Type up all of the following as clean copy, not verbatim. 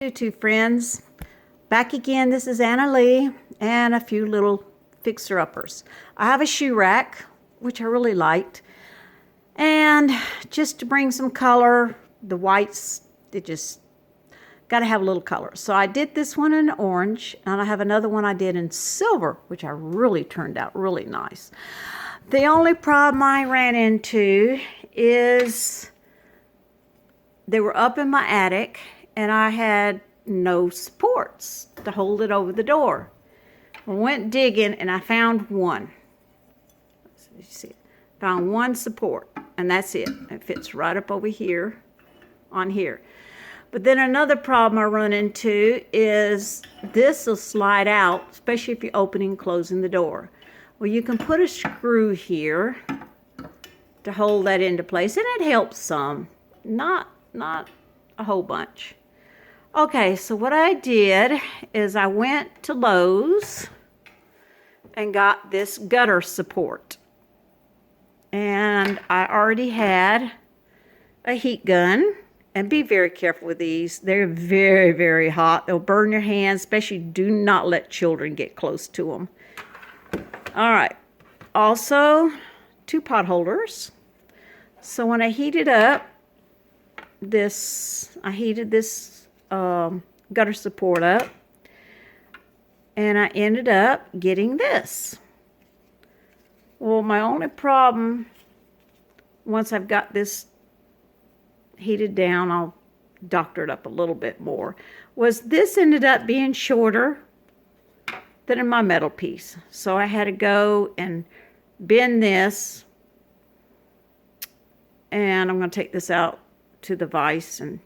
YouTube friends, back again. This is Anna Lee and a few little fixer-uppers. I have a shoe rack, which I really liked, and just to bring some color, the whites, they just got to have a little color. So I did this one in orange, and I have another one I did in silver, which I really turned out really nice. The only problem I ran into is they were up in my attic, and I had no supports to hold it over the door. I went digging and I found one. You see it. Found one support, and that's it. It fits right up over here on here. But then another problem I run into is this will slide out, especially if you're opening and closing the door. Well, you can put a screw here to hold that into place, and it helps some, not a whole bunch. Okay, so what I did is I went to Lowe's and got this gutter support. And I already had a heat gun. And be very careful with these. They're very, very hot. They'll burn your hands, especially do not let children get close to them. All right. Also, 2 pot holders. So when I heated up I heated this gutter support up, and I ended up getting this. Well, my only problem, once I've got this heated down, I'll doctor it up a little bit more, was this ended up being shorter than in my metal piece. So I had to go and bend this, and I'm going to take this out to the vise and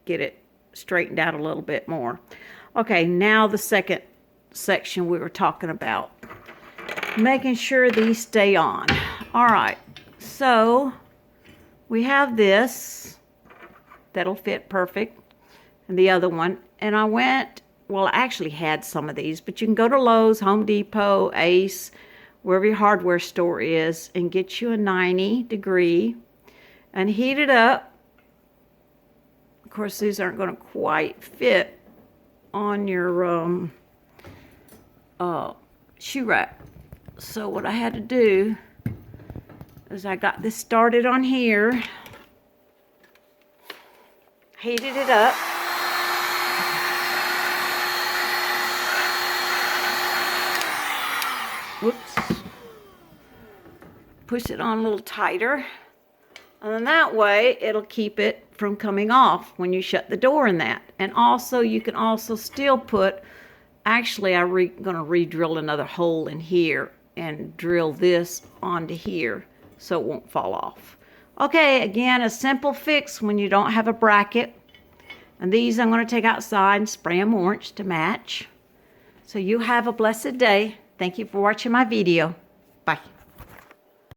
get it straightened out a little bit more. Okay, now the second section we were talking about, making sure these stay on. All right, so we have this that'll fit perfect, and the other one, and I went, well, I actually had some of these, but you can go to Lowe's, Home Depot, Ace, wherever your hardware store is, and get you a 90-degree and heat it up. Of course, these aren't going to quite fit on your shoe rack. So what I had to do is I got this started on here, heated it up, whoops, push it on a little tighter, and then that way it'll keep it from coming off when you shut the door in that. And also you can also still put, actually I'm going to re-drill another hole in here and drill this onto here so it won't fall off. Okay, again, a simple fix when you don't have a bracket. And these I'm going to take outside and spray them orange to match. So you have a blessed day. Thank you for watching my video. Bye.